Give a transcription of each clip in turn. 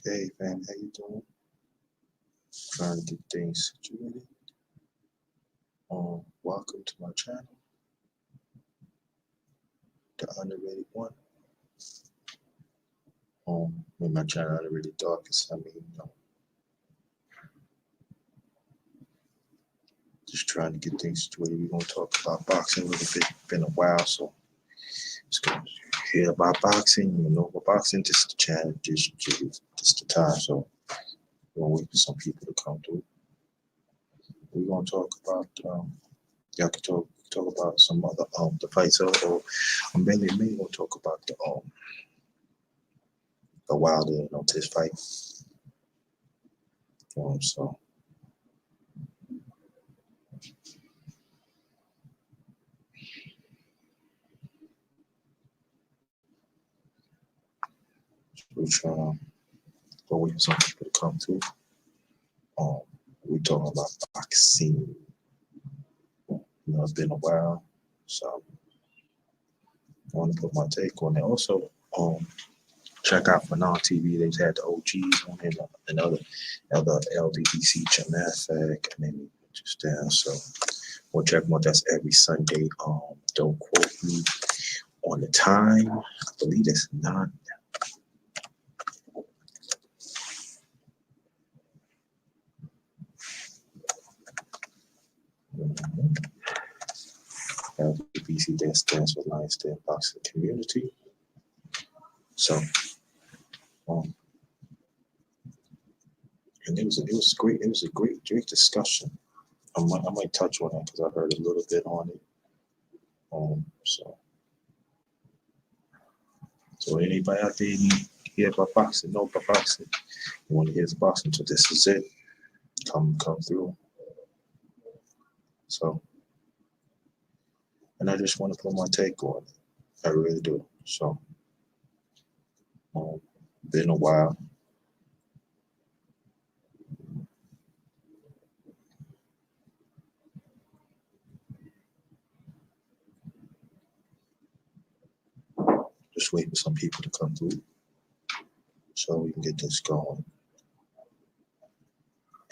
Hey fam, how you doing? Trying to get things situated. Welcome to my channel, the Underrated one. When my channel Underrated darkest, just trying to get things situated. We're gonna talk about boxing a little bit. Been a while, so it's gonna hear about boxing. You know about boxing. Just the channel, just the time. So we're gonna wait for some people to come through. We're gonna talk about y'all can talk about some other the fights. Or I'm mainly gonna talk about the Wilder and Ortiz fight. So we're trying to wait for some people to come through. We're talking about boxing. It's been a while, so I want to put my take on it. Also, check out Phenom TV. They've had the OGs on it and other LDBC Jamathak, and then just down. So we'll check them out. That's every Sunday. Don't quote me on the time. I believe it's 9. LDBC stands for Lions Den Boxing Community. So, and it was great. It was a great discussion. I might touch on that because I heard a little bit on it. So anybody out there hear about boxing, know about boxing, you want to hear boxing, so this is it. Come through. So, and I just want to put my take on it. I really do. So, been a while. Just waiting for some people to come through so we can get this going.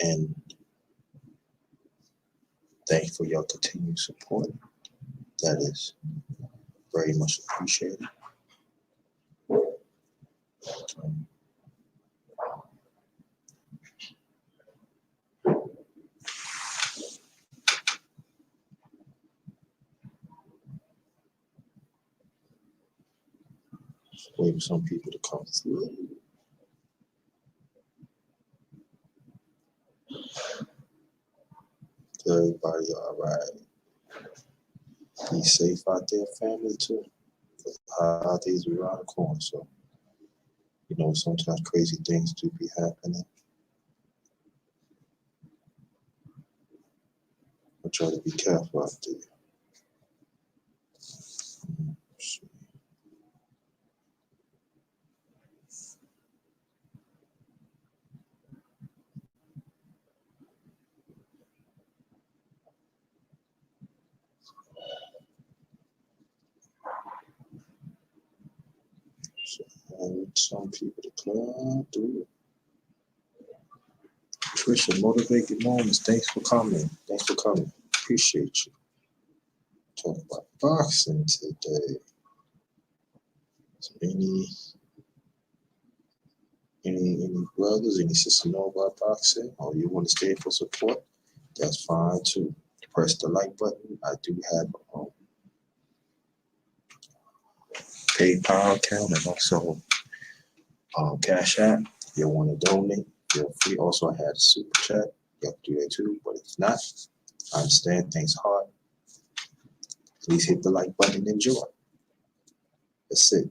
And thank you for your continued support. That is very much appreciated. Wait for some people to come through. Everybody all right. Be safe out there, family too. Holidays are around the corner, so sometimes crazy things do be happening. I try to be careful out there. Some people to come through. Trisha, motivated moments. Thanks for coming. Appreciate you. Talk about boxing today. So any brothers, any sisters know about boxing, or you want to stay for support? That's fine too. Press the like button. I do have PayPal account and also Cash App. If you want to donate, feel free. Also, I had a super chat. You have to do that too. But if not, I understand things hard. Please hit the like button and enjoy. That's it.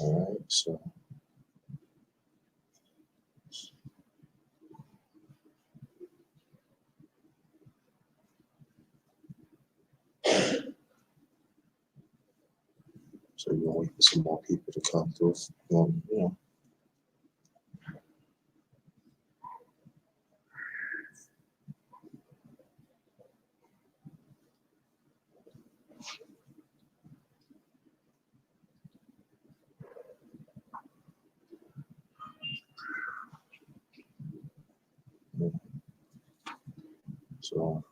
All right. So you're gonna wait for some more people to come through. So,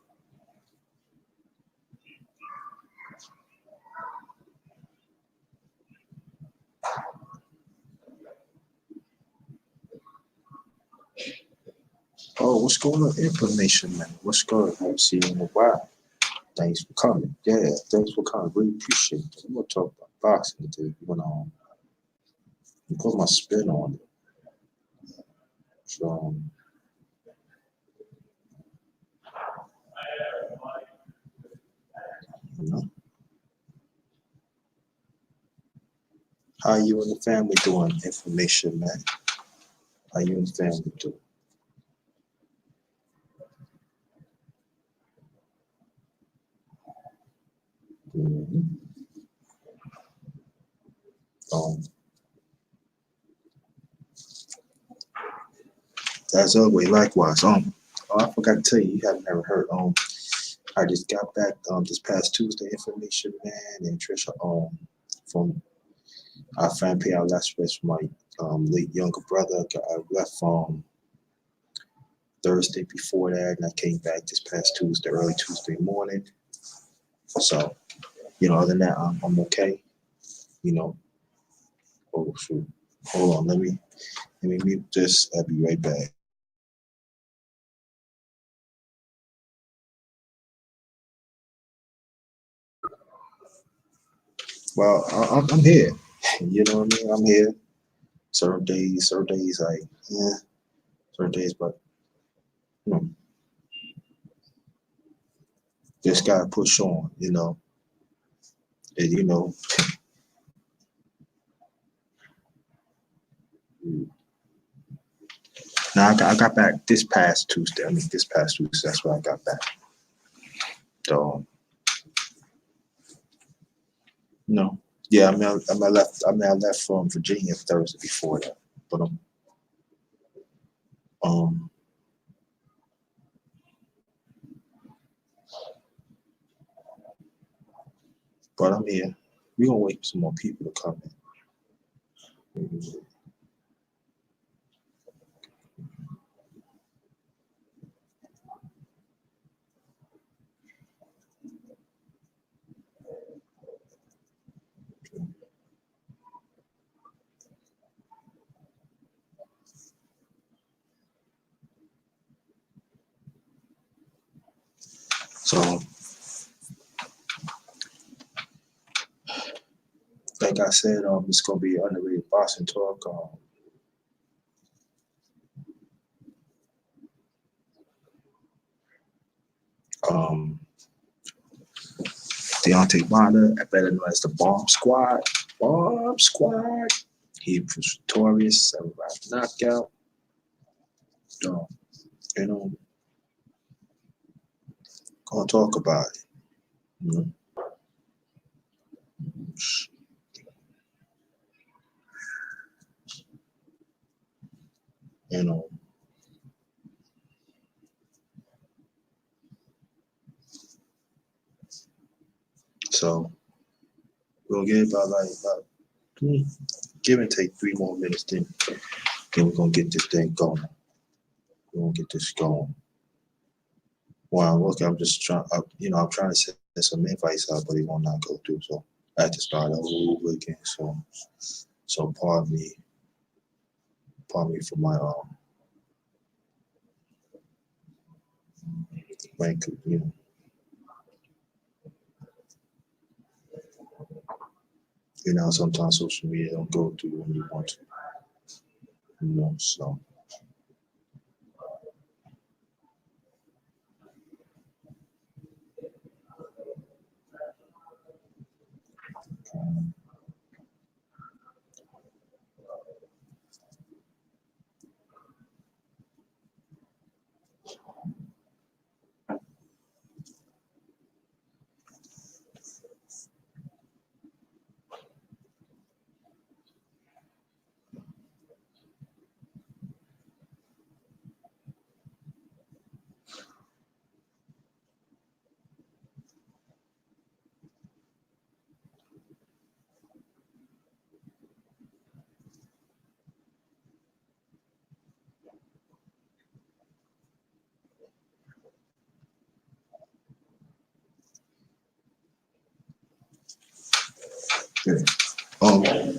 oh, what's going on? Information, man. What's good? I haven't seen you in a while. Thanks for coming. Yeah, thanks for coming. Really appreciate it. I'm gonna talk about boxing today. You put my spin on it. So, you know, how you and the family doing? Information, man. How you and the family doing? Mhm. Um, as always, likewise. Oh, I forgot to tell you, you haven't never heard. I just got back this past Tuesday. Information, man, and Trisha from our fan pay our last respects for my late younger brother. I left Thursday before that, and I came back this past Tuesday, early Tuesday morning. So, other than that, I'm okay. You know, oh shoot, hold on, let me mute this. I'll be right back. Well, I'm here. You know what I mean? I'm here. Certain days, like yeah, certain days, but you know, just gotta push on. And now I got back this past Tuesday. I mean, this past Tuesday, that's when I got back. So, no. Yeah, I left from Virginia Thursday before that. But um but I'm here. We're gonna wait for some more people to come in. So, like I said, it's gonna be underrated boxing talk. Um Deontay Wilder, better known as the Bomb Squad. Bomb Squad. He was victorious, 7 round knockout. Um, you know, gonna talk about it. You know, you know. So we're gonna get about give and take 3 more minutes, then we're gonna get this thing going. We're gonna get this going. Wow, look, I'm just trying. I'm trying to send some invites out, but it will not go through. So I had to start all over again. So pardon me for my sometimes social media don't go through when you want to. So um, Okay.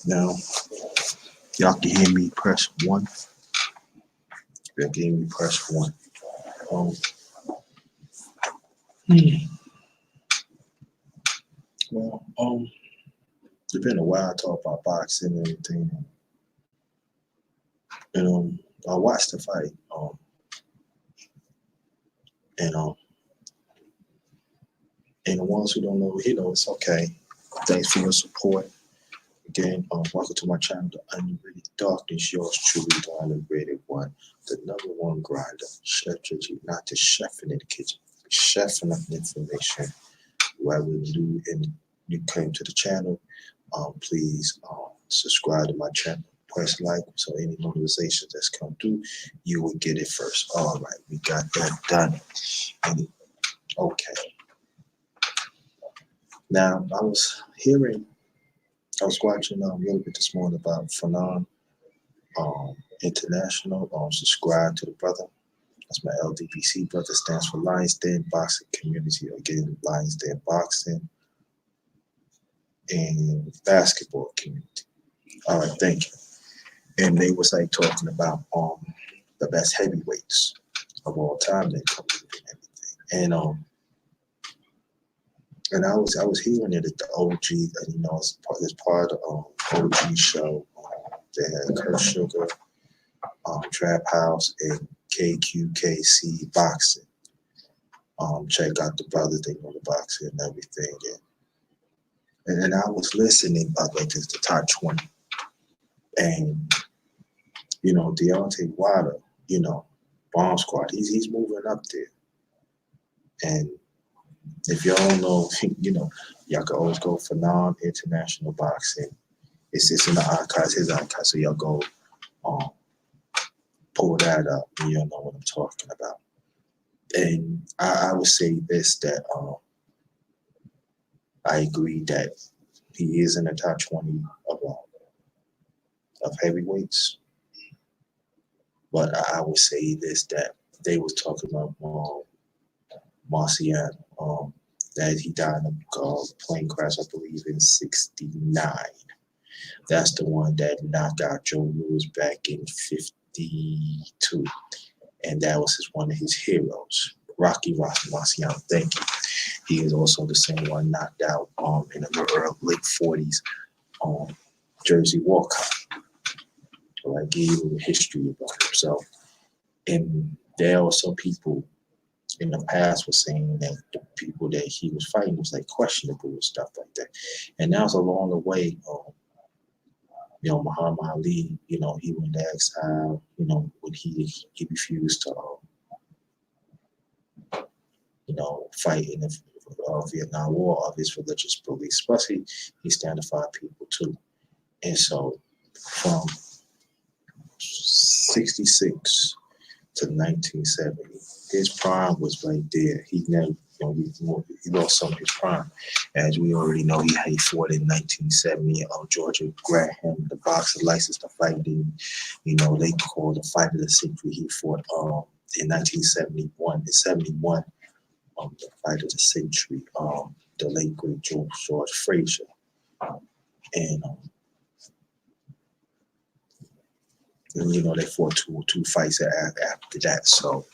Now y'all can hear me. Press 1. Y'all can hear me. Press 1. Um, well, it's been a while. I talk about boxing and everything, and I watched the fight. And and the ones who don't know, it's okay. Thanks for your support. Again, welcome to my channel, The Underrated Darkness. Yours truly, the underrated one, the #1 grinder, Chef JG, not the chef in the kitchen, chef enough information. Whoever new and you came to the channel, please subscribe to my channel. Press like so any notifications that's come through, you will get it first. All right, we got that done. And, okay. Now I was watching a little bit this morning about Fanon International. Subscribe to the brother. That's my LDBC brother. Stands for Lions Den Boxing Community. Again, Lions Den Boxing and Basketball Community. All right, thank you. And they was like talking about the best heavyweights of all time. They come and everything. And I was hearing it at the OG, and it's part of the OG show. They had Kurt Sugar, Trap House, and KQKC Boxing. Check out the brothers, they know the boxing and everything. And I was listening, by the way, to the top 20. And, Deontay Wilder, Bomb Squad, he's moving up there. And if y'all don't know, y'all can always go for non-international boxing. It's in the archives, his archives, so y'all go pull that up and you'll know what I'm talking about. And I would say this, that I agree that he is in the top 20 of heavyweights. But I would say this, that they was talking about Marciano, that he died in a plane crash, I believe, in '69. That's the one that knocked out Joe Louis back in '52. And that was one of his heroes, Rocky Marciano. Thank you. He is also the same one knocked out in the late '40s, Jersey Walcott. So I gave you a history about himself. And there are also people in the past were saying that the people that he was fighting was like questionable and stuff like that. And that was along the way, Muhammad Ali, he went to exile, when he refused to, fight in the Vietnam War of his religious beliefs. Plus, he standified people too. And so, from '66 to 1970, his prime was right there. He never, he lost some of his prime. As we already know, he fought in 1970. Georgia Graham, the boxer, licensed to fight in, they called the fight of the century. He fought in 1971. In '71, the fight of the century. The late great George Frazier, and they fought two fights after that. So,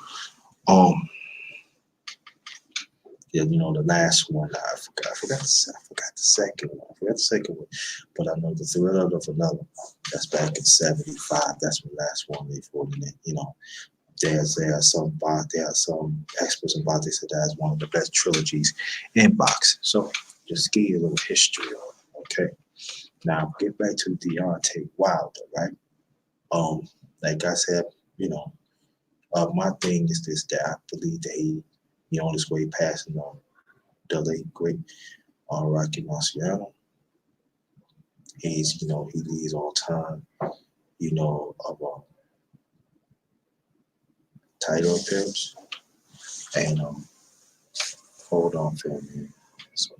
the last one, I forgot the second one. But I know the Thriller of Another. That's back in '75. That's the last one they fought in it. There are some experts in boxing. They said that's one of the best trilogies in boxing. So just give you a little history on it. Okay. Now get back to Deontay Wilder, right? Like I said, my thing is this, that I believe that he on his way passing on the late great Rocky Marciano. He leads all time, of title appearance. And hold on for a minute. So,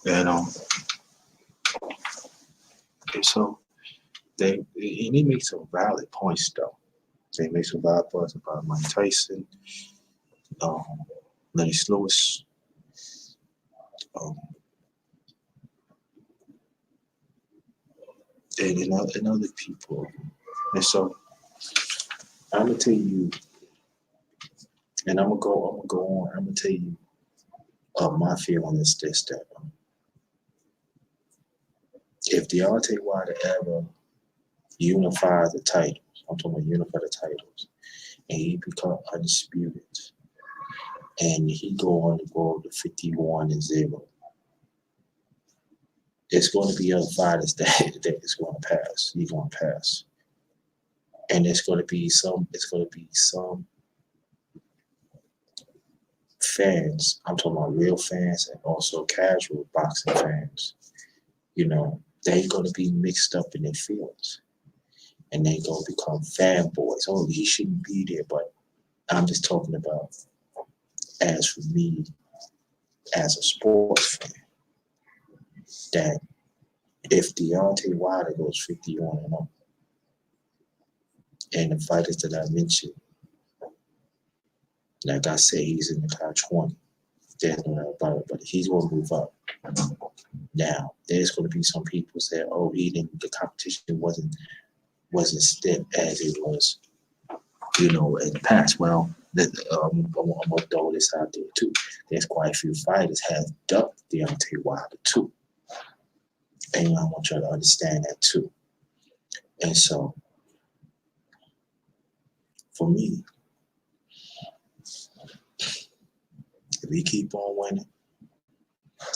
And and so he makes some valid points though. They make some valid points about Mike Tyson, um, Lenny Lewis, um, and other people. And so I'm gonna tell you, and I'm gonna go on. I'm gonna tell you, my feeling is this: that if Deontay Wilder ever unifies the titles, I'm talking about unify the titles, and he become undisputed, and he go on to go to 51-0, it's going to be other fighters that is going to pass. He's going to pass, and it's going to be some. It's going to be some fans. I'm talking about real fans and also casual boxing fans. You know, they're going to be mixed up in their feelings, and they're going to become fanboys. Oh, he shouldn't be there, but I'm just talking about as for me, as a sports fan, that if Deontay Wilder goes 51-0, and the fighters that I mentioned, like I say, he's in the top 20. There's no doubt about it, but he's going to move up. Now, there's going to be some people say, "Oh, the competition wasn't stiff as it was, in the past." Well, I'm gonna throw this out there too. There's quite a few fighters have ducked Deontay Wilder too, and I want you to understand that too. And so, for me, if we keep on winning,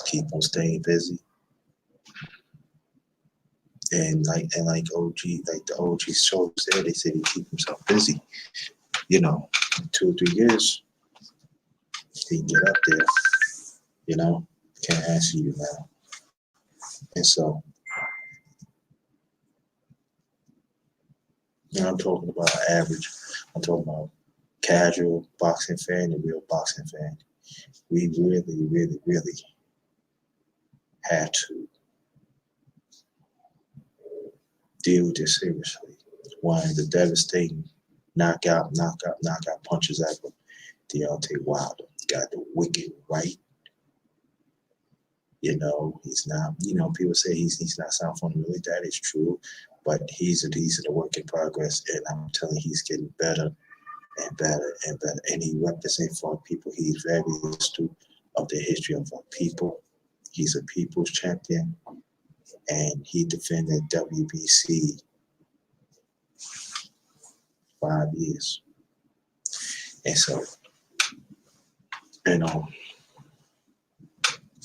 keep on staying busy, and like the OG shows there, they say he keep himself busy. In 2 or 3 years, he can get up there. Can't answer you now. And so, I'm talking about average. I'm talking about casual boxing fan and real boxing fan. We really, really, really had to deal with this seriously. One of the devastating knockout punches ever. Deontay Wilder got the wicked right. He's not. People say he's not sound fundamentally. That is true, but he's a work in progress, and I'm telling you, he's getting better and better and better. And he represents for people. He's very astute of the history of our people. He's a people's champion, and he defended WBC 5 years. And so,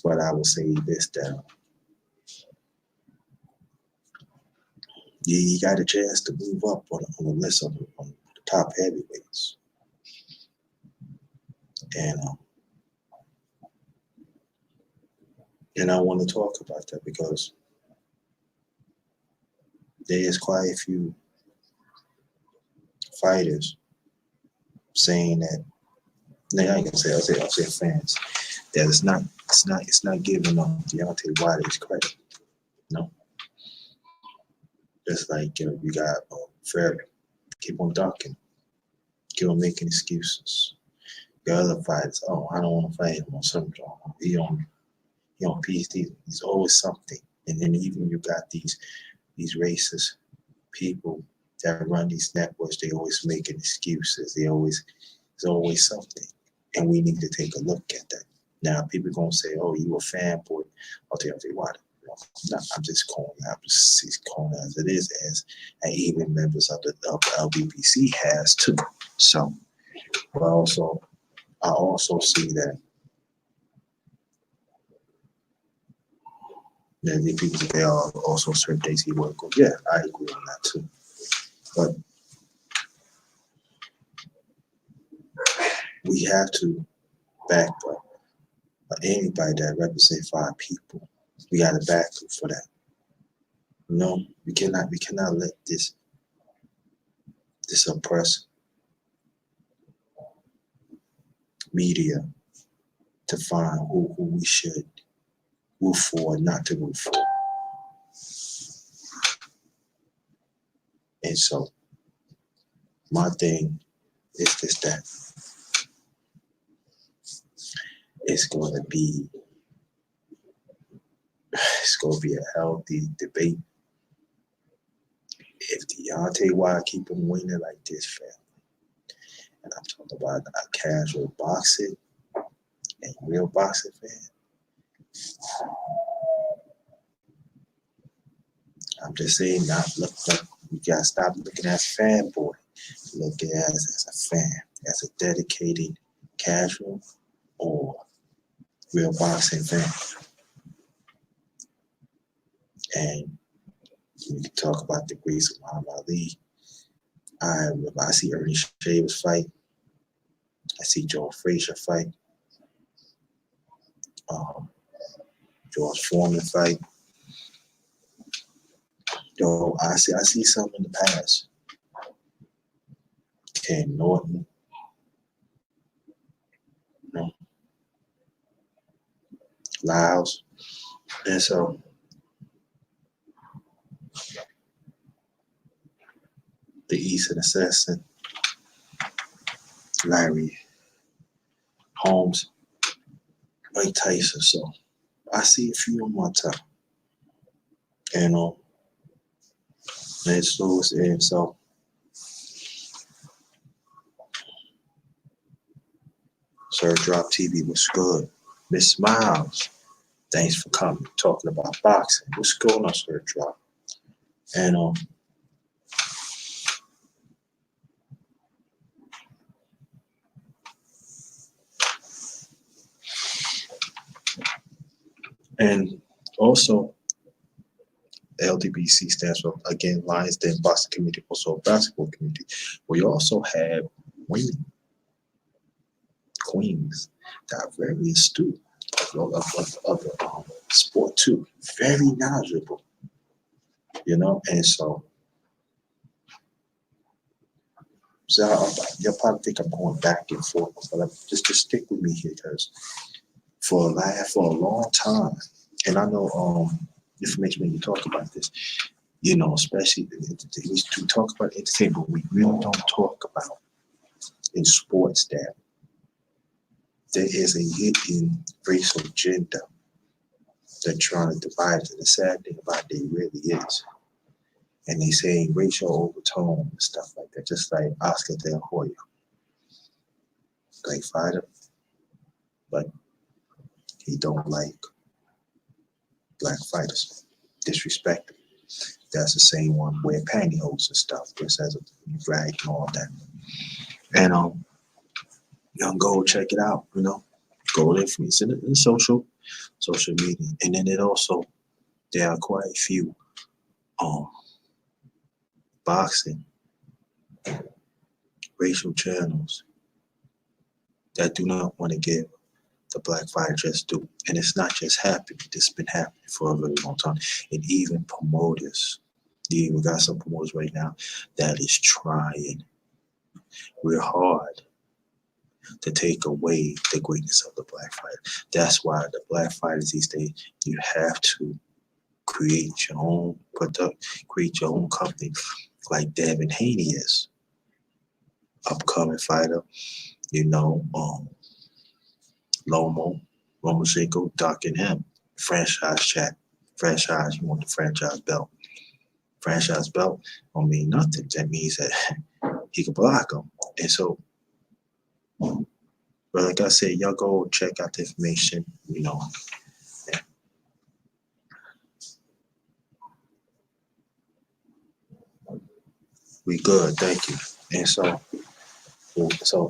but I would say this down. You got a chance to move up on the list on the top heavyweights. And I want to talk about that because there's quite a few fighters saying that. No, I ain't gonna say. I'll say fans that it's not giving Deontay Wilder his credit. No, just like you got Ferry, keep on ducking, keep on making excuses. The other fighters, oh, I don't want to fight him on some he on PSD. There's always something, and then even you got these racist people that run these networks. They always making excuses. There's always something, and we need to take a look at that. Now, people gonna say, "Oh, you a fanboy?" I'll tell you what. No, I'm just calling as it is, and even members of the LBBC has too. So, but I also see that the people they are also certain days he work on. Yeah, I agree on that too. But we have to back up anybody that represents 5 people. We got to back up for that. We cannot let this oppressed media define who we should root for, not to root for. And so my thing is just that it's going to be a healthy debate. If Deontay Wilder keep him winning like this, fam, and I'm talking about a casual boxing and real boxing fan, I'm just saying, not look like you gotta stop looking at fanboy. Look at it as a fan, as a dedicated casual or real boxing fan. And we can talk about the greats of Muhammad Ali. I see Ernie Shavers fight. I see Joe Frazier fight. George Foreman fight. Yo, I see some in the past. Ken Norton, you know, Lyles. And so the Eastern Assassin, Larry Holmes, Mike Tyson. So I see a few of my time. And and so Sir Drop TV was good. Miss Miles, thanks for coming, talking about boxing. What's going on, Sir Drop? And and also LDBC stands for, again, Lions Den Boxing Community, also a basketball community. We also have women, queens, that are very astute of the sport too, very knowledgeable, and so you'll probably think I'm going back and forth, but just stick with me here, because for a long time, and I know information when you talk about this, especially we talk about entertainment, but we really don't talk about in sports that there is a hidden racial agenda that trying to divide us. And the sad thing about it really is. And they say racial overtone and stuff like that, just like Oscar De La Hoya, great fighter, but he don't like black fighters, disrespect them. That's the same one wear pantyhose and stuff, just as a brag and all that. And go check it out, go there for me. It's in social media. And then there are quite a few boxing racial channels that do not want to give the black fighter just due. And it's not just happening, it's been happening for a very long time. And even promoters, we got some promoters right now that is trying real hard to take away the greatness of the black fighter. That's why the black fighters these days, you have to create your own product, create your own company, like Devin Haney is, upcoming fighter. Lomachenko, Doc and him, franchise chat, franchise. You want the franchise belt? Franchise belt don't mean nothing. That means that he can block them. And so, but like I said, y'all go check out the information. We good, thank you. And so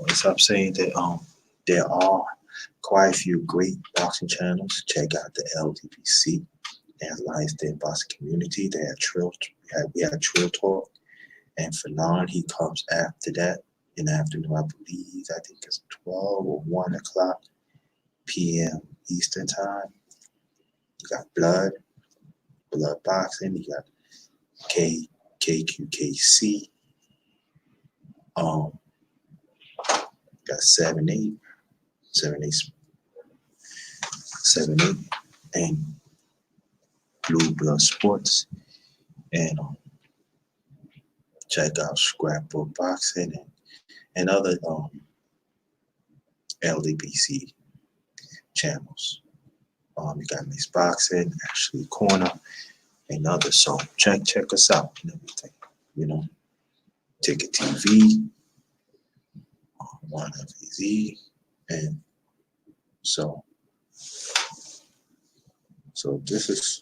as I'm saying that there are quite a few great boxing channels. Check out the LDBC, they have Lions Den Boxing Community. They have we have Trill Talk, and Fanon, he comes after that in the afternoon, I believe. I think it's 12 or 1 o'clock p.m. Eastern time. You got Blood Boxing. You got KQKC. Got 7-8, and Blue Blood Sports, and check out Scrapbook Boxing and other LDBC channels. You got Miss Boxing, Ashley Corner, and others. So check us out and everything. You know, Ticket TV, One FEZ, and so this is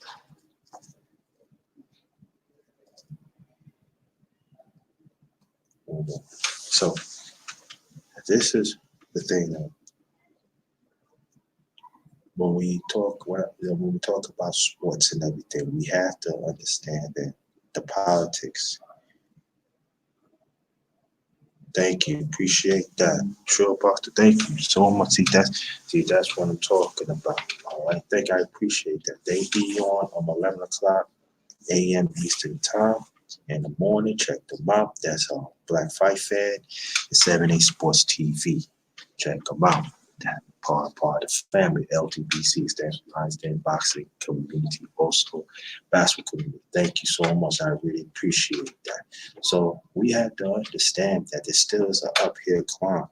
so this is the thing that when we talk about sports and everything, we have to understand that the politics. Thank you, appreciate that. Sure, Pastor, thank you so much. That's what I'm talking about. I think I appreciate that. They be on 11 o'clock a.m. Eastern time in the morning. Check them out. That's Black Fight Fan, 7A Sports TV. Check them out. That part of the family. LTBC stands for Lions Boxing Community, also basketball community. Thank you so much. I really appreciate that. So we have to understand that there still is an uphill climb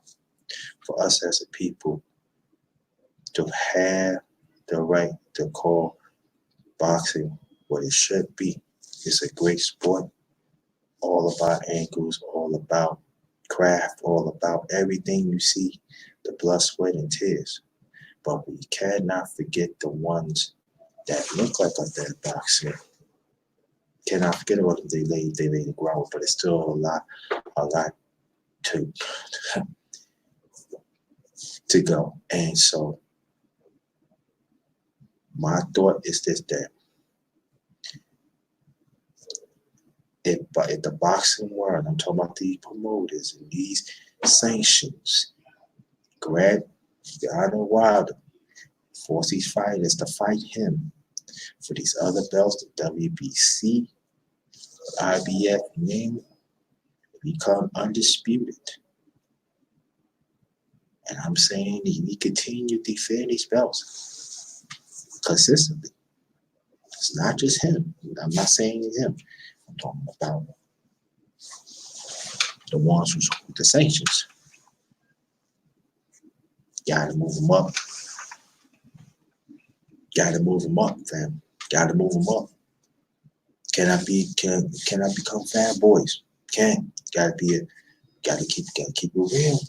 for us as a people to have the right to call boxing what it should be. It's a great sport, all about angles, all about craft, all about everything you see, the blood, sweat, and tears. But we cannot forget the ones that look like a dead boxer. Cannot forget about them. They lay the ground, but it's still a lot to to go. And so my thought is this: that if the boxing world, I'm talking about these promoters and these sanctions, grab Deontay Wilder, force these fighters to fight him for these other belts, the WBC, IBF, name it, become undisputed. And I'm saying he continue to defend these belts consistently. It's not just him. I'm not saying it's him. I'm talking about the ones who support the sanctions. Gotta move them up. Gotta move them up, fam. Gotta move them up. Cannot become fanboys. Gotta keep it real.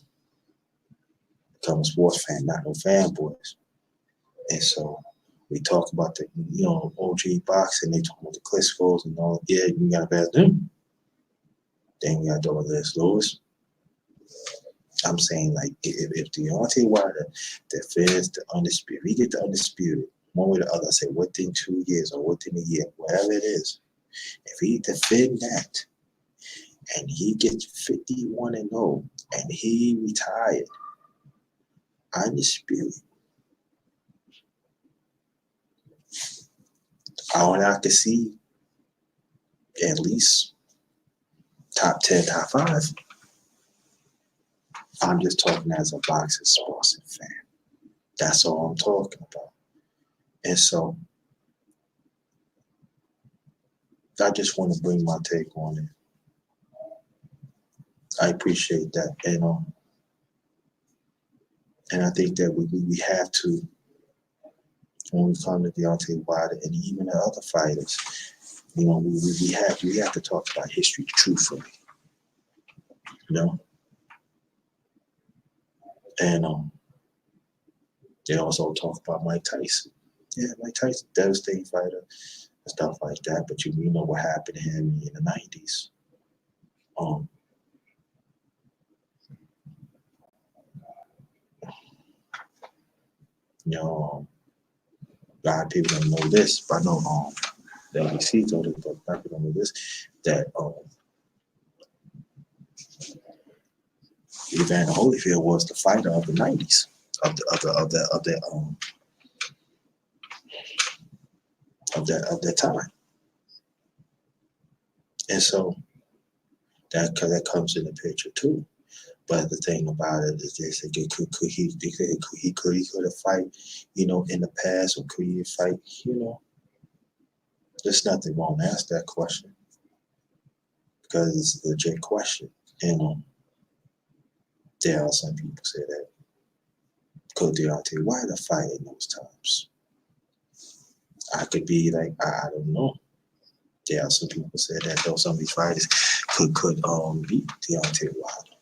Become a sports fan, not no fanboys. And so we talk about the OG boxing. They talk about the Klitschko's and all. Yeah, you got to pass them. Then we got Les Lewis. I'm saying, like, if Deontay Wilder defends the undisputed, we get the undisputed one way or the other. I say within 2 years or within a year, whatever it is. If he defend that and he gets 51-0 and he retired undisputed, I could see at least top 10, top 5. I'm just talking as a boxing sports fan. That's all I'm talking about. And so I just want to bring my take on it. I appreciate that. And I think that we have to, when we come to Deontay Wilder and even the other fighters, we have to talk about history truthfully. And they also talk about Mike Tyson. Yeah, Mike Tyson, devastating fighter and stuff like that. But you know what happened to him in the 90s. A lot of people don't know this, but I know the LBC told it, but people don't know this, that Evander Holyfield was the fighter of the 90s of that time. And so that comes in the picture too. But the thing about it is this: could he have fight, in the past, or could he fight? There's nothing wrong to ask that question because it's a legit question. There are some people say that could Deontay Wilder fight in those times? I could be like, I don't know. There are some people say that though some of these fighters could beat Deontay Wilder,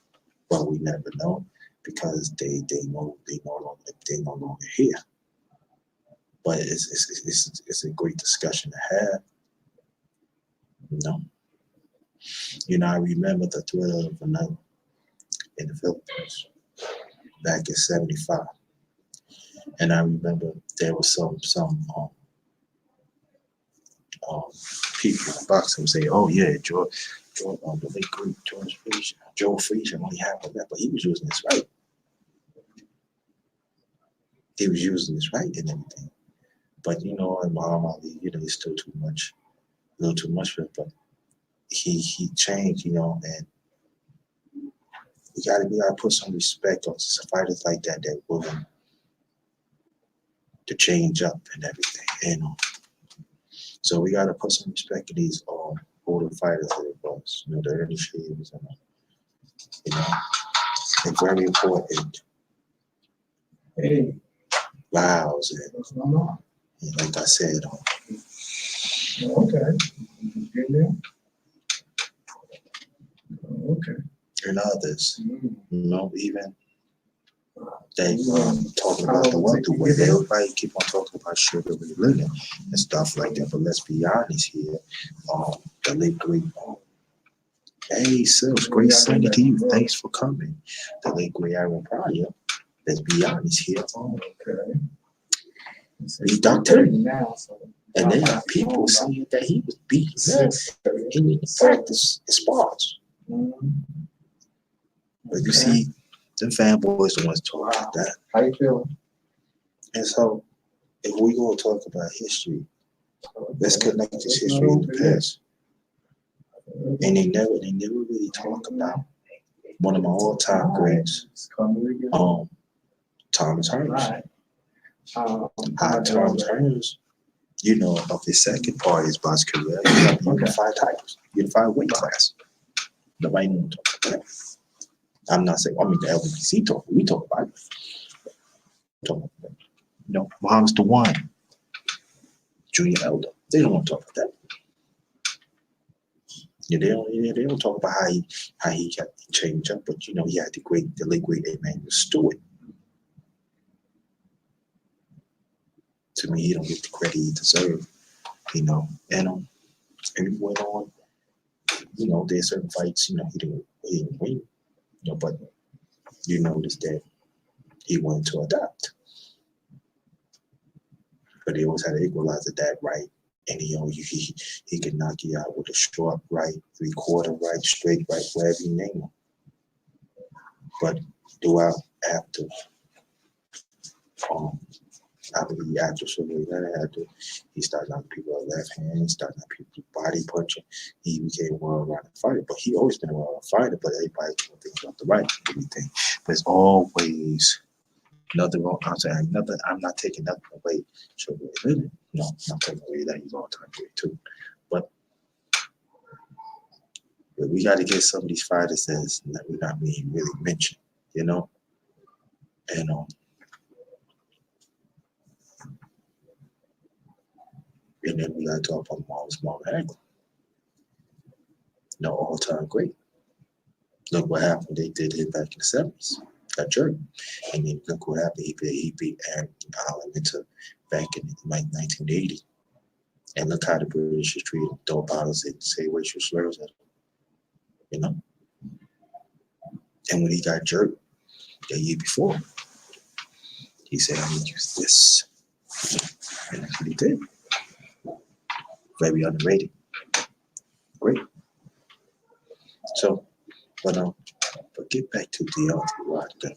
but we never know because they no longer here. But it's a great discussion to have. I remember the thrill of a night in the Philippines back in '75, and I remember there was some people in boxing would say, "Oh yeah, the late great George Frazier, Joe Frazier only had one left, but he was using his right. He was using his right and everything. But and Muhammad Ali, he's still a little too much for it. But he changed, and we gotta put some respect on fighters like that willing to change up and everything, So we gotta put some respect in these older fighters that it was, the early shades, and it's very important. Hey, Vows and like I said, okay, getting there. Okay. And others, even they talking about the welterweight. Everybody keep on talking about Sugar Ray Leonard and stuff like that. But let's be honest here, the late great. Hey, Sills, great singing to you. Thanks for coming. The late great Aaron Pryor. Let's be honest here. He ducked him. And then people saying that he was beating them in practice, in sports. But you see, the fanboys the ones talking about that. How you feeling? And so, if we gonna talk about history, let's connect this history in the past. And they never really talk about one of my all-time greats, Thomas Hearns. Thomas Hearns, of his second part of his boxing career, he got unified titles, unified weight class. Nobody knows talk about that. I'm not saying, the LBC talk, we talk about it. Muhammad's the one, Junior Elder. They don't want to talk about that. They don't talk about how he got changed up, but he had the late great Emmanuel Stewart. To me, he don't get the credit he deserves, and he went on. There's certain fights, he didn't win, but you notice that he wanted to adapt. But he always had to equalize that right. And he can knock you out with a short right, 3/4 right, straight right, wherever you name him. But throughout after I believe after he started knocking people out left hand, he started knocking people body punching. He became a well-rounded fighter, but he always been a well-rounded fighter, but everybody thinks about the right and everything. But it's always nothing wrong. I'm not taking nothing away. No, I'm not taking away that he's all time great too. But we got to get some of these fighters that we're not being really mentioned, and and then we got to talk about Marvin Hagler. All-time great. Look what happened. They did it back in the 70s. Got jerked. And then look what happened. He beat Aaron Allen back in like 1980. And look how the British treated him. Throw bottles and say racial slurs at him. And when he got jerked the year before, he said, "I'm going to use this." And that's what he did. Very underrated. Great. So, but get back to Deontay Wilder.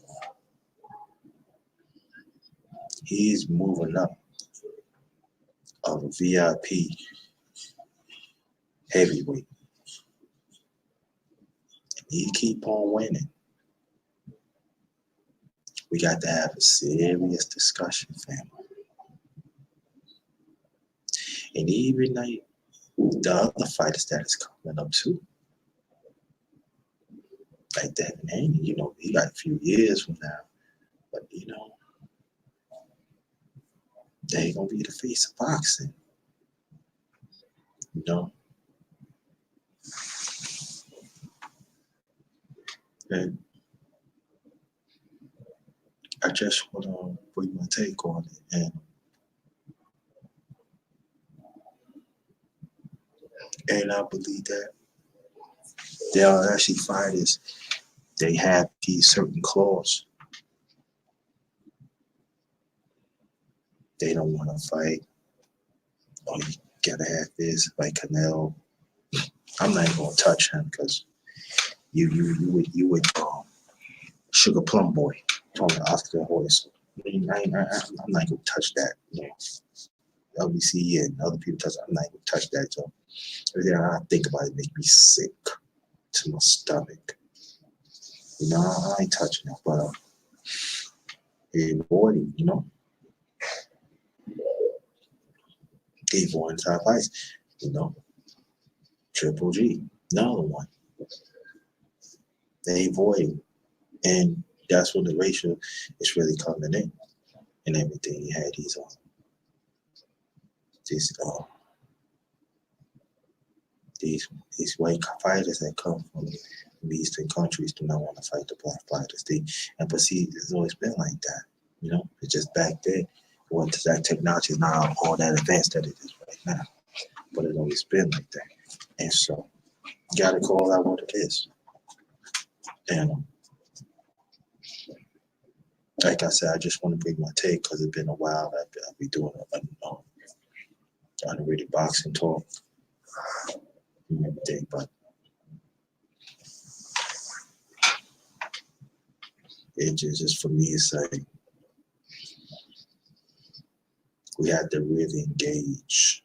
He's moving up of a VIP heavyweight. He keep on winning. We got to have a serious discussion, family. And even like the other fighters that is coming up too, like Devin Haney, you know, he got a few years from now, but you know, they ain't gonna be the face of boxing, you know. And I just want to bring my take on it, and I believe that there are actually fighters. They have these certain clauses. They don't want to fight. Oh, you gotta have this. Like Canelo, I'm not even gonna touch him because you would Sugar Plum Boy from the Oscar Horse. I'm not gonna touch that. You know, LBC and other people touch. I'm not gonna touch that. So every time I think about it, make me sick to my stomach. You know, I ain't touching it, but avoiding, you know, avoiding top ice, you know, Triple G, another one. They avoiding, and that's when the racial is really coming in and everything. You had these these white fighters that come from Eastern countries do not want to fight the black fighters. But see, it's always been like that. You know, it's just back then. Well, that technology is not all that advanced that it is right now, but it's always been like that. And so, you got to call that what it is. And like I said, I just want to bring my take because it's been a while. I've been doing an underrated boxing talk and everything, but it just for me, it's like we have to really engage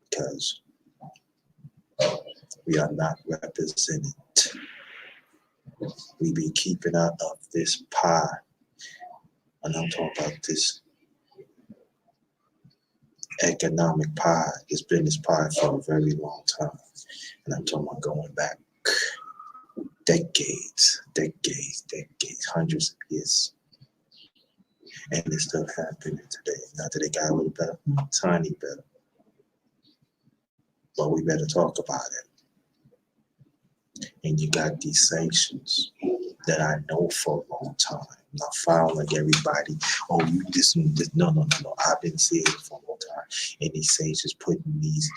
because we are not represented. We be keeping out of this pie, and I'm talking about this economic pie, this business pie for a very long time, and I'm talking about going back decades, hundreds of years, and it's still happening today. Not that they got a little better, tiny better, but we better talk about it. And you got these sanctions that I know for a long time. I'm not following like everybody. Oh, you this and this. No. I've been seeing it for a long time. And these sanctions putting these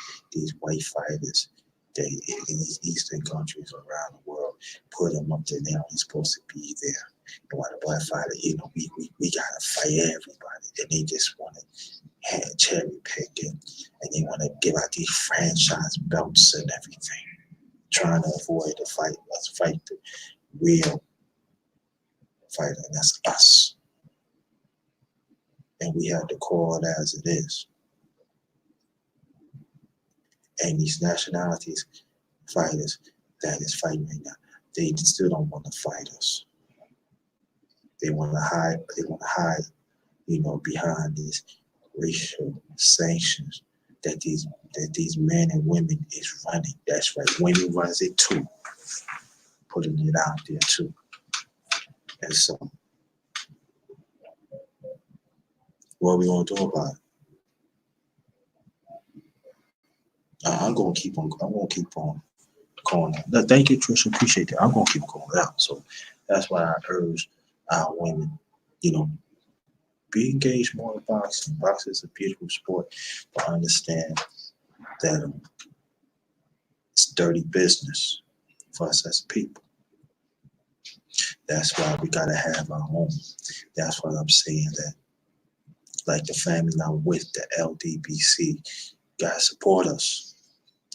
white fighters in these Eastern countries around the world, put them up there. They're only supposed to be there. And while the black fighter, you know, we gotta fight everybody. And they just want to cherry picking, and they want to give out these franchise belts and everything, trying to avoid the fight. Let's fight the real fighter, and that's us. And we have to call it as it is. And these nationalities, fighters that is fighting right now, they still don't want to fight us. They want to hide, you know, behind these racial sanctions that these men and women is running. That's right, women runs it too, putting it out there too. And so, what are we gonna do about it? I'm gonna keep on calling out. No, thank you, Trisha. Appreciate that. I'm gonna keep calling out. So that's why I urge our women, you know, be engaged more in boxing. Boxing is a beautiful sport, but understand that it's dirty business for us as people. That's why we gotta have our own. That's why I'm saying that, like the family now with the LDBC, gotta support us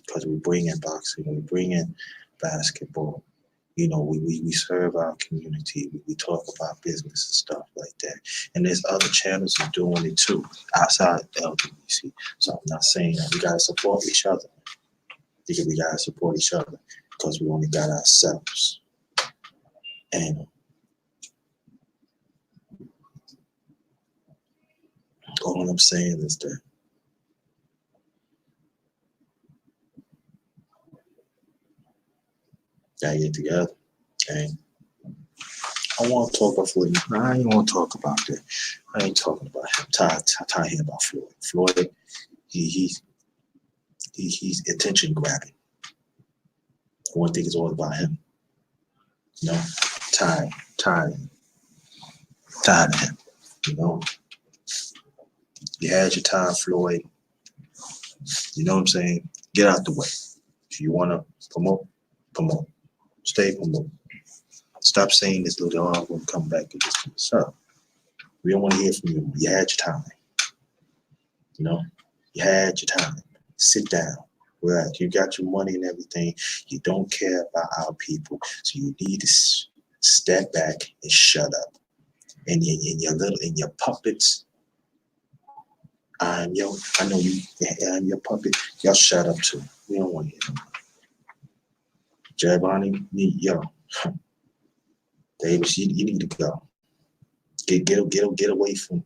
because we bring in boxing, we bring in basketball. You know, we serve our community. We talk about business and stuff like that. And there's other channels that are doing it too outside LDBC. So I'm not saying that we gotta support each other. Because we gotta support each other because we only got ourselves. And All I'm saying is that gotta get together. And I want to talk about Floyd. I ain't want to talk about that. I ain't talking about him. Tired here about Floyd. Floyd, he's attention grabbing. One thing is all about him. You know, tired of him. You know, you had your time, Floyd. You know what I'm saying? Get out the way. If you want to promote, stay promote. Stop saying this little, I'm going to come back and just sir. We don't want to hear from you. You had your time. You know, you had your time. Sit down. Right. You got your money and everything. You don't care about our people. So you need to step back and shut up. And in your puppets, I know you, I'm your puppet. Y'all shut up too. We don't want to hear them. Giovanni, yo, Davis, you need to go. Get away from.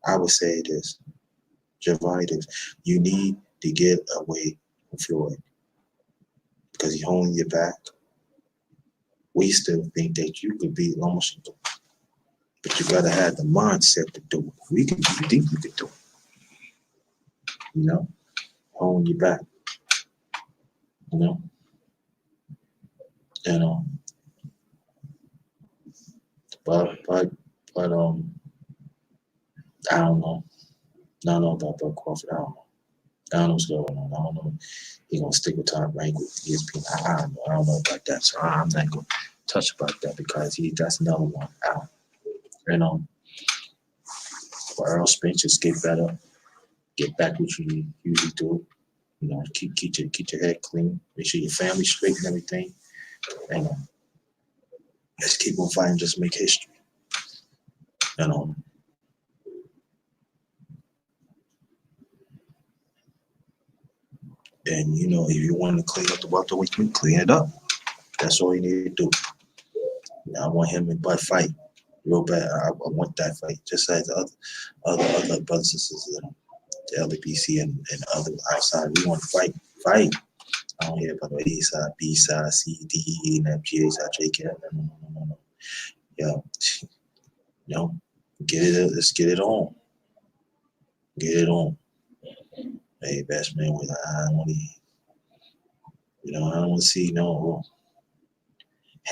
I would say this, Giovanni Davis. You need to get away from Floyd because he's holding you back. We still think that you could be almost, but you gotta have the mindset to do it. You think you could do it. You know, holding you back. You know, and but I don't know. I don't know about Bill Crawford. I don't know. I don't know what's going on. I don't know. He's gonna stick with Tom Rank with ESPN. I don't know. I don't know about that. So I'm not gonna touch about that because that's another one out. You know, for Earl Spence, just get better, get back what you usually do. You know, keep your head clean, make sure your family's straight and everything. And just keep on fighting, just make history. You know. And you know, if you want to clean up the welterweight, clean it up. That's all you need to do. I want him and Bud fight real bad. I want that fight, just as the other brothers and sisters, the LBC and other outside. We want to fight. I don't hear about the A side, B side, C, D, E, and F, G, H, I, J, K. No. Yeah, you know, let's get it on. Get it on. Hey, best man, I don't want to, I don't want to see no.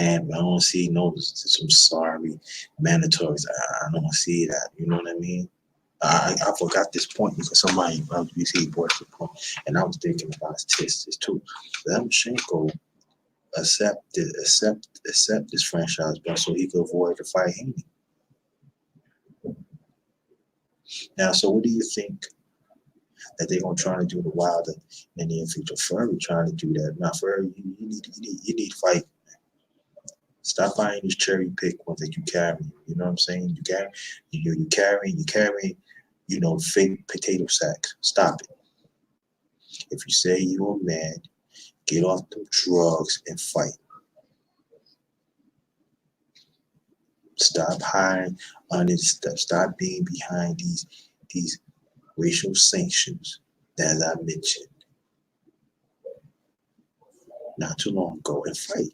I don't see no some sorry mandatories. I don't see that. You know what I mean? I forgot this point because somebody LBC brought the point, and I was thinking about his too. Lemchenko accept this franchise belt so he could avoid the fight Haney. Now, so what do you think that they're gonna try to do to Wilder in the near future? Fury trying to do that. Now, Fury, you need to fight. Stop buying these cherry pick ones that you carry. You know what I'm saying? You carry, fake potato sacks. Stop it. If you say you're a man, get off the drugs and fight. Stop hiding under the stuff. Stop being behind these racial sanctions that as I mentioned not too long ago and fight.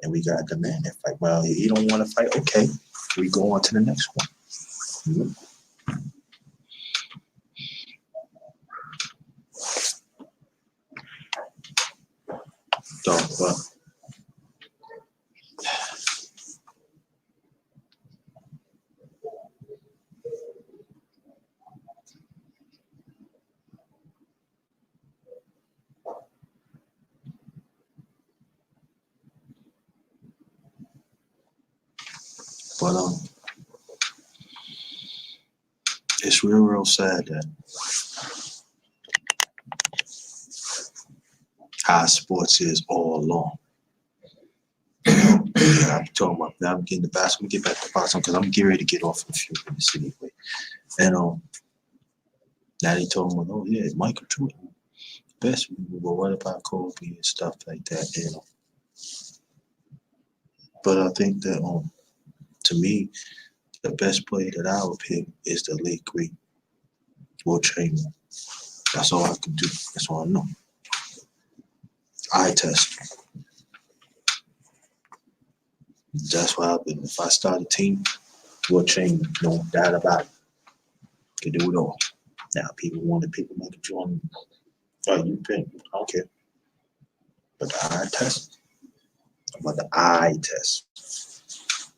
And we got to demand that fight. Well, you don't want to fight, okay. We go on to the next one. Mm-hmm. So, it's real sad that how sports is all along. I'm talking about now. I'm getting the basketball. Get back to boxing because I'm getting ready to get off a few minutes anyway. And now they talking about, oh yeah, Michael Jordan, best. But what about Kobe and stuff like that? But I think that to me, the best player that I would pick is the late great Will Chamberlain. That's all I can do. That's all I know. Eye test. That's why I've been. If I start a team, Will Chamberlain, no doubt about it, can do it all. Now, people want to pick Michael Jordan. Oh, you pick. I don't care. But the eye test. But the eye test.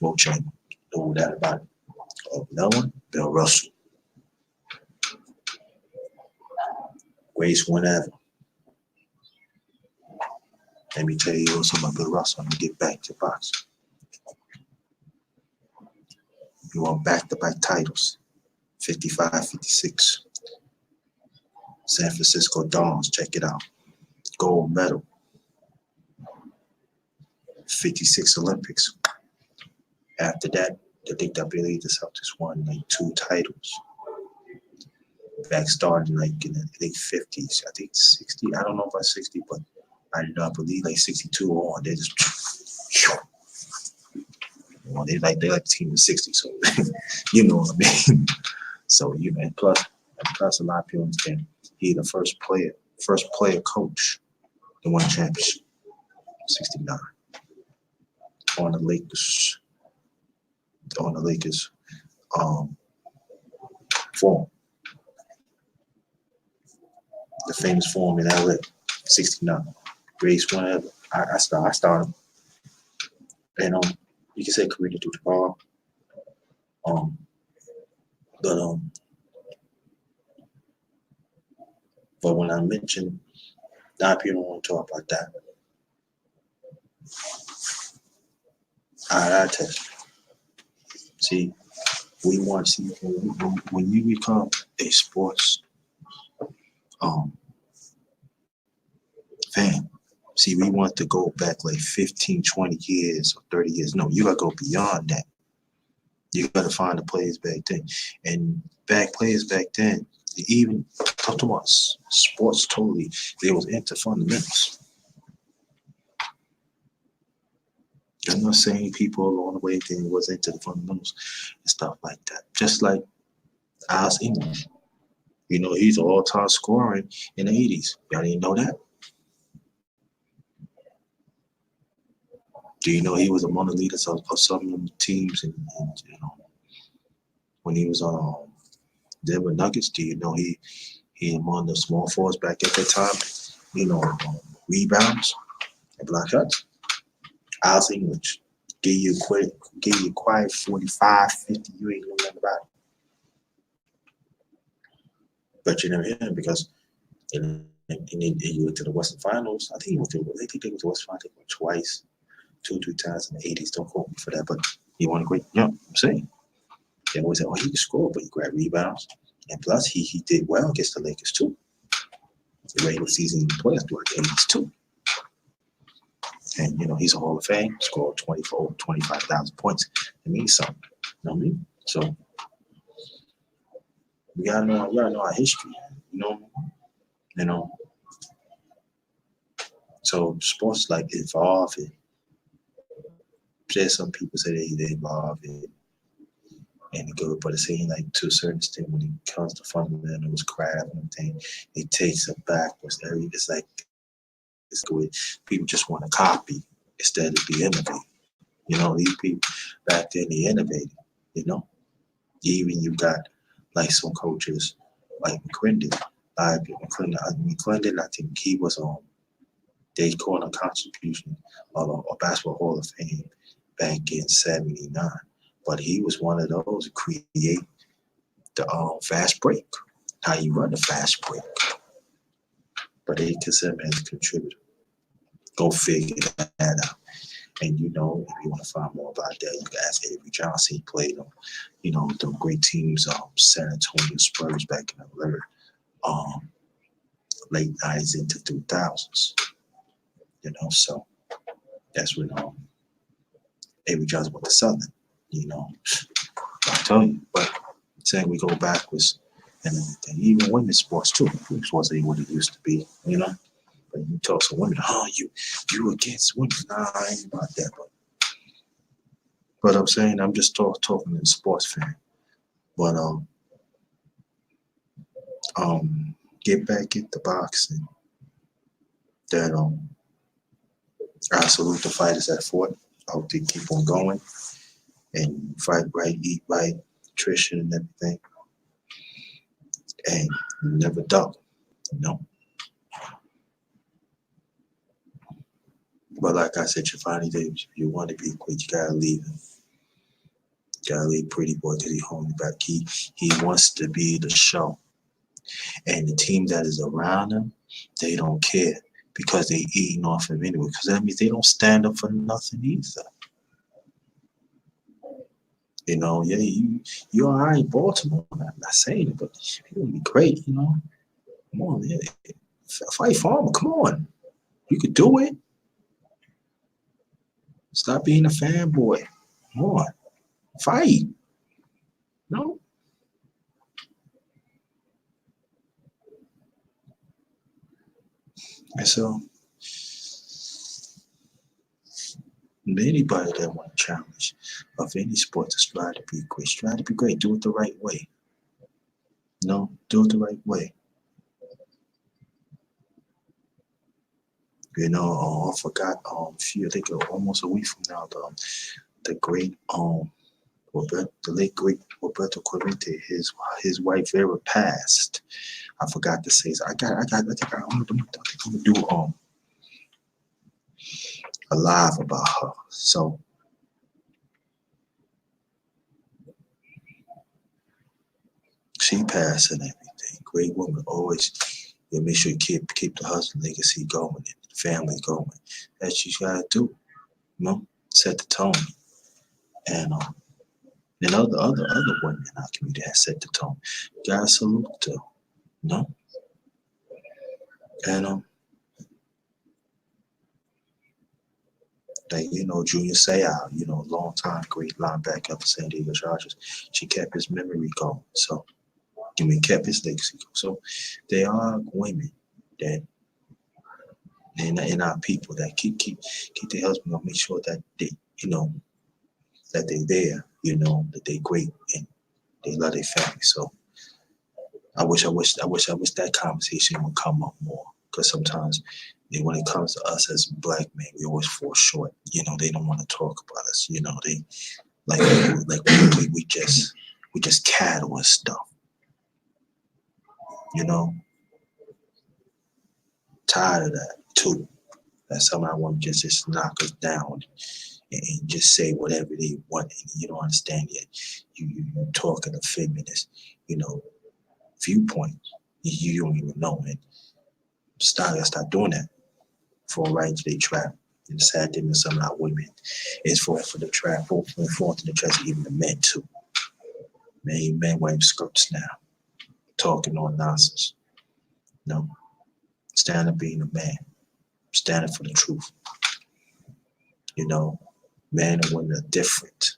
Will Chamberlain. No doubt about it. Oh, another one, Bill Russell. Greatest one ever. Let me tell you a little something about Bill Russell. I'm going to get back to boxing. You want back-to-back titles. 55, 56. San Francisco Dons, check it out. Gold medal. 56 Olympics. After that, I believe the Celtics won like 2 titles. Back started like in the late 50s. I think 60. I don't know about 60, but I believe like 62 on. They just well, they like the team of 60, so you know what I mean. So and plus a lot of people understand he's the first player coach that won a championship. 69 on the Lakers. Forum. The famous forum in LA. 69. Greatest one ever. I started. And you can say career to the bar. But when I mentioned a lot of people don't want to talk about that. I test. See, we want to see when you become a sports fan. See, we want to go back like 15, 20 years or 30 years. No, you got to go beyond that. You got to find the players back then. And players back then, even talk about sports totally, they was into fundamentals. I'm not saying people along the way they was into the fundamentals and stuff like that. Just like Oz English. He's an all-time scorer in the 80s. Y'all didn't know that? Do you know he was among the leaders of some of the teams and when he was on Denver Nuggets? Do you know he among the small forwards back at that time? Rebounds and block shots. Oz English, give you quiet 45, 50. You ain't know nothing about it. But you never hear him because he went to the Western Finals. I think they went to the Western Finals twice. 2 or 3 times in the 80s. Don't quote me for that, but he won a great. I'm saying. They always say, he can score, but he grabbed rebounds. And plus, he did well against the Lakers, too. The regular season players throughout the 80s, too. And, he's a Hall of Fame. Scored 25,000 points. It means something. You know what I mean? So, we gotta know our history. So, sports like evolve it. Some people say they evolve it and good, but it seems like to a certain extent when it comes to fundamentals, craft, and everything, it takes it backwards. It's like it's good. People just want to copy instead of be innovative. These people back then they innovated. Even you got like some coaches like McClendon. McClendon, I think he was on. They called a contribution of a basketball Hall of Fame back in '79, but he was one of those who create the fast break, how you run the fast break. But they consider him as a contributor. Go figure that out. And if you want to find more about that, you can ask Avery Johnson. He played on, the great teams, San Antonio Spurs back in the late 90s into 2000s. So that's when Avery Johnson went to Southern. I tell you, but saying we go backwards and everything, even women's sports too. Women's sports ain't what it used to be, But you talk to women, you against women. Nah, I ain't about that, but But I'm saying I'm just talking to the sports fan. But get back into boxing. That I salute the fighters that fought. I hope they keep on going and fight right, eat right, nutrition and everything, and never duck. You know. But like I said, Shafani Davis, if you want to be quick, you gotta leave him. You gotta leave Pretty Boy because he holding back. He wants to be the show, and the team that is around him, they don't care because they eating off him anyway. Because that means they don't stand up for nothing either. You know, yeah, you all right, Baltimore. I'm not saying it, but you're gonna be great. You know, come on, man, fight for him. Come on, you could do it. Stop being a fanboy. Come on, fight. No. And so, anybody that want to challenge of any sport, just try to be great. Try to be great. Do it the right way. No, do it the right way. You know, I forgot. I think almost a week from now, the great the late great Roberto Clemente, his wife Vera passed. I forgot to say. So I think I'm gonna do a live about her. So she passed and everything. Great woman, always. You make sure you keep the husband legacy going and the family going. That's what you gotta do. You know, set the tone. And other women in our community have set the tone. You gotta salute to. You know? And like, Junior Seau, long time great linebacker for San Diego Chargers. She kept his memory going. So kept his legacy going. So there are women that in our people that keep their husband on, make sure that they, that they're there, that they're great and they love their family. So I wish that conversation would come up more, because sometimes when it comes to us as black men, we always fall short. They don't want to talk about us. They we just cattle and stuff. Tired of that too. That somehow want to just knock us down and just say whatever they want, and you don't understand yet. You talking to feminist, viewpoint. You don't even know it. Stop doing that. For right to they trap. And the sad thing is some of our women is for the trap, for the trap, even the men too. Men wearing skirts now, talking on nonsense. Stand up being a man, standing for the truth. Men and women are different.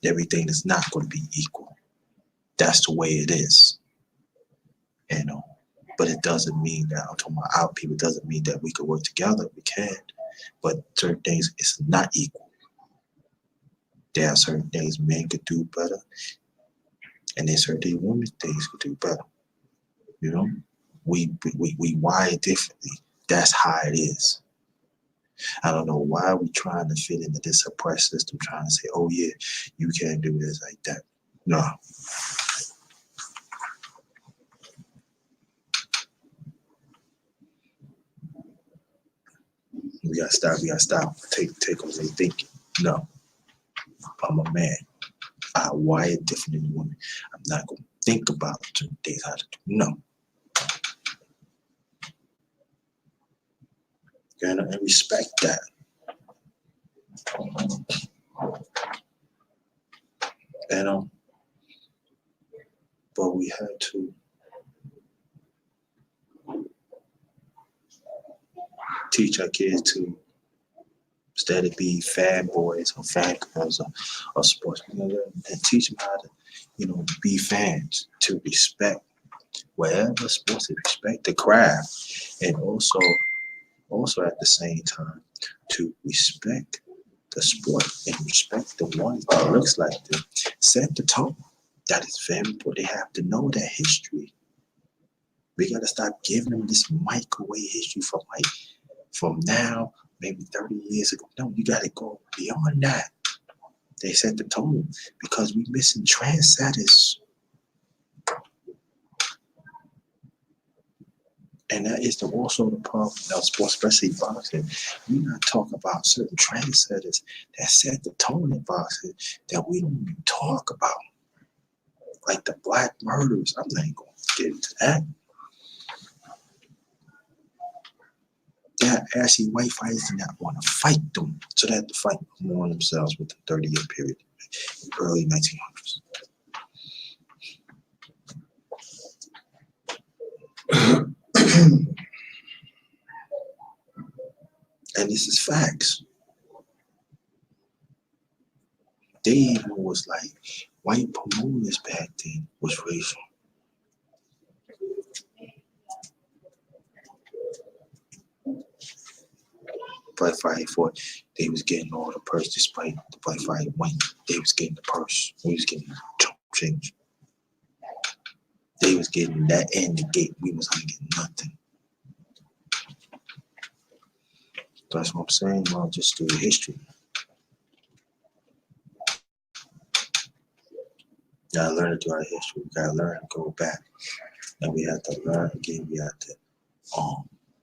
Everything is not going to be equal. That's the way it is. But it doesn't mean that, I'm talking about our people, it doesn't mean that we could work together. We can. But certain things, it's not equal. There are certain things men could do better, and there's certain things women things could do better. We wire differently. That's how it is. I don't know why we trying to fit into this oppressed system, trying to say, oh yeah, you can't do this like that. No. We gotta stop. Take away thinking. No. I'm a man. I wire different than a woman. I'm not gonna think about certain things how to do. No. And respect that. And but we had to teach our kids to, instead of be fanboys or fangirls or sports, and teach them how to, be fans, to respect whatever sports, they respect the craft, and also Also at the same time to respect the sport and respect the one that looks like them. Set the tone. That is very important. They have to know that history. We gotta stop giving them this microwave history from now, maybe 30 years ago. No, you gotta go beyond that. They set the tone because we missing trendsetters. And that is also the problem of sports, especially boxing. We not talk about certain trendsetters that set the tone in boxing that we don't even talk about. Like the black murders. I'm not even going to get into that. There are actually white fighters that want to fight them. So they have to fight more on themselves with the 30-year period, early 1900s. And this is facts. They even was like white promoters back then was racial. Black fight for they was getting all the purse despite the black fight win. They was getting the purse. We was getting chump change. They was getting that and the gate. We was not getting nothing. That's what I'm saying. Well, just through history. You gotta learn through our history. We gotta learn to go back. And we have to learn again, we have to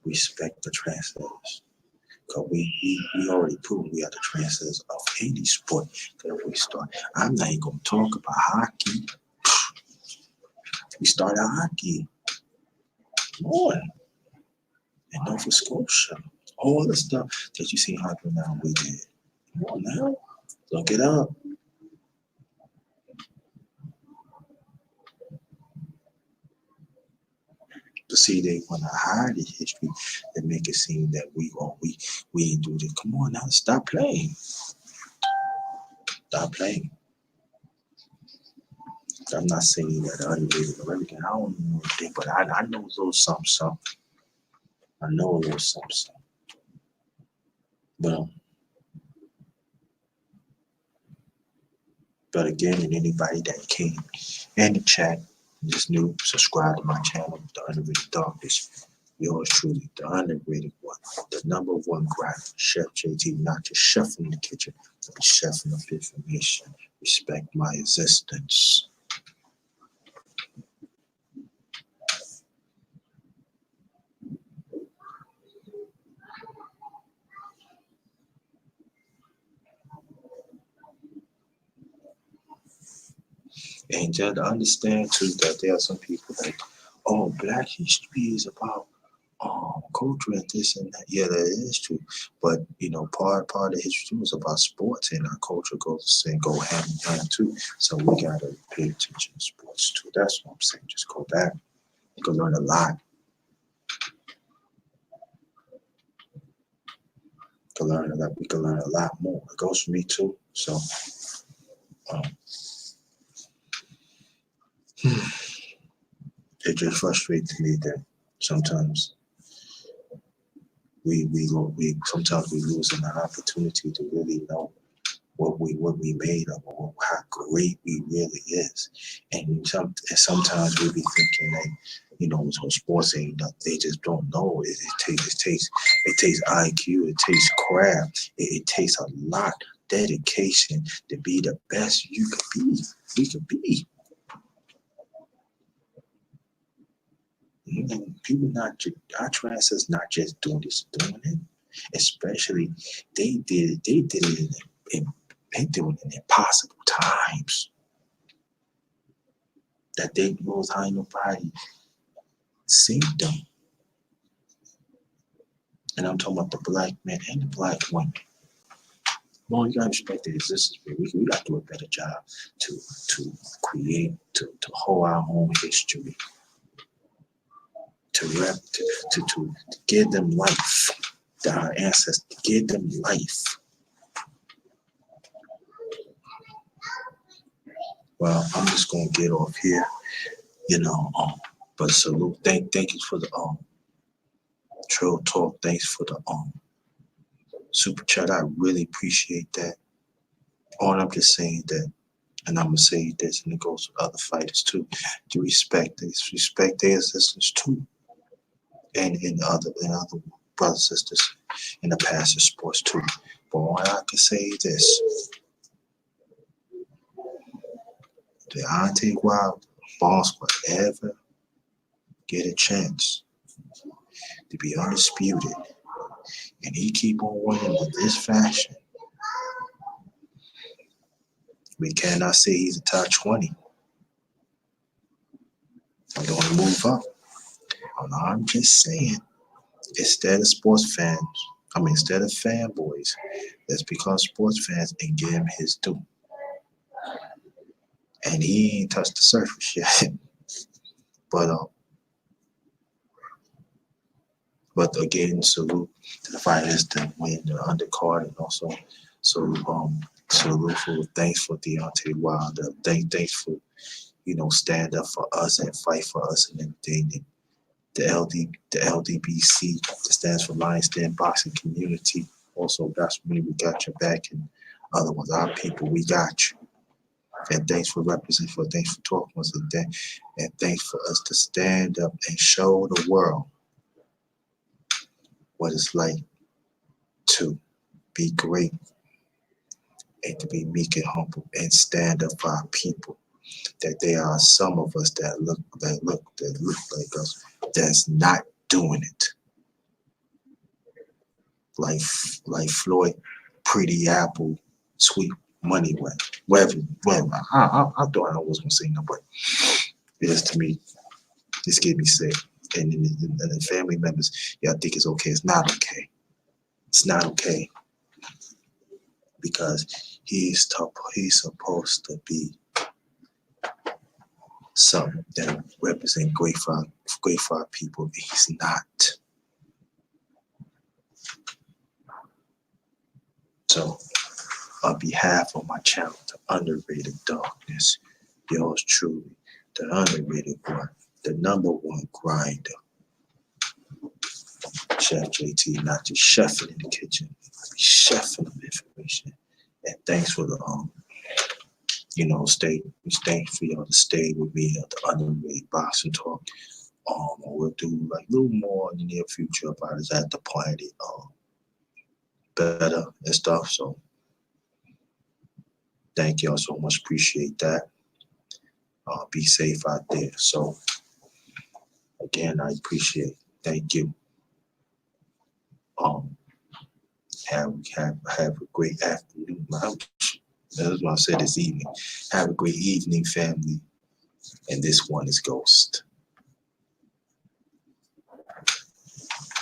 respect the translators. Because we already proved we are the translators of any sport that we start. I'm not even gonna talk about hockey. We started hockey. More in Nova Scotia. All the stuff that you see happen now, we did. Come on now. Look it up. To see they want to hide the history and make it seem that we ain't do this. Come on now, stop playing. Stop playing. I'm not saying that underrated or everything. I don't know anything, but I know a little something. I know a little something. But again, and anybody that came in the chat, just new, subscribe to my channel, The Underrated Darkness. Yours truly, the underrated one, the number one grind, Chef JT, not just chef in the kitchen, but chef of information. Respect my existence. And just understand too that there are some people like, oh, Black history is about culture and this and that. Yeah, that is true. But you know, part of history too is about sports, and our culture go hand in hand too. So we gotta pay attention to sports too. That's what I'm saying. Just go back. You can learn a lot. We can learn a lot more. It goes for me too. So it just frustrates me that sometimes we sometimes we lose an opportunity to really know what we made of, or how great we really is. And sometimes we be thinking that, you know, so sports ain't nothing. They just don't know. It takes IQ, it takes craft, it takes a lot dedication to be the best you could be. We could be. People our transcenders not just doing this, doing it. Especially they did it they doing it in impossible times. That they knows how nobody seen them. And I'm talking about the black men and the black women. Well, you gotta respect the existence, but we gotta do a better job to create, to hold our own history, to give them life. Our ancestors, give them life. Well, I'm just gonna get off here, you know. But salute, thank you for the Trill Talk, thanks for the super chat. I really appreciate that. All I'm just saying that, and I'm gonna say this, and it goes to other fighters too. To respect their assistants too, and in other brothers sisters in the past of sports too. But all I can say is this: Deontay Wilder, boss, whatever, get a chance to be undisputed, and he keep on winning in this fashion, we cannot say he's a top 20. We're going to move up. And I'm just saying, instead of instead of fanboys, let's become sports fans and give him his due. And he ain't touched the surface yet. but but again, salute to the fighters that win the undercard, and also salute for thanks for Deontay Wilder. Thanks for stand up for us and fight for us and everything. And the LDBC that stands for Lions Den Boxing Community. Also, that's me. We got your back, and other ones, our people, we got you. And thanks for representing, thanks for talking us today, and thanks for us to stand up and show the world what it's like to be great and to be meek and humble and stand up for our people. That there are some of us that look like us that's not doing it. Like Floyd, Pretty Apple, Sweet Money, whatever. I thought I was gonna say no, but it is to me. This gave me sick, and the family members, yeah, I think it's okay. It's not okay. It's not okay because he's supposed to be something that represent great for our people. He's not. So, on behalf of my channel, The Underrated Darkness, yours truly, the underrated one, the #1 grinder, Chef JT, not just chefing in the kitchen, I be chefing of information. And thanks for the stay for y'all to stay with me at the Underrated Boxing Talk. We'll do like a little more in the near future about it at the planet better and stuff. So thank y'all so much. Appreciate that. Be safe out there. So again, I appreciate it. Thank you. Have a great afternoon. That's what I said this evening. Have a great evening, family. And this one is Ghost.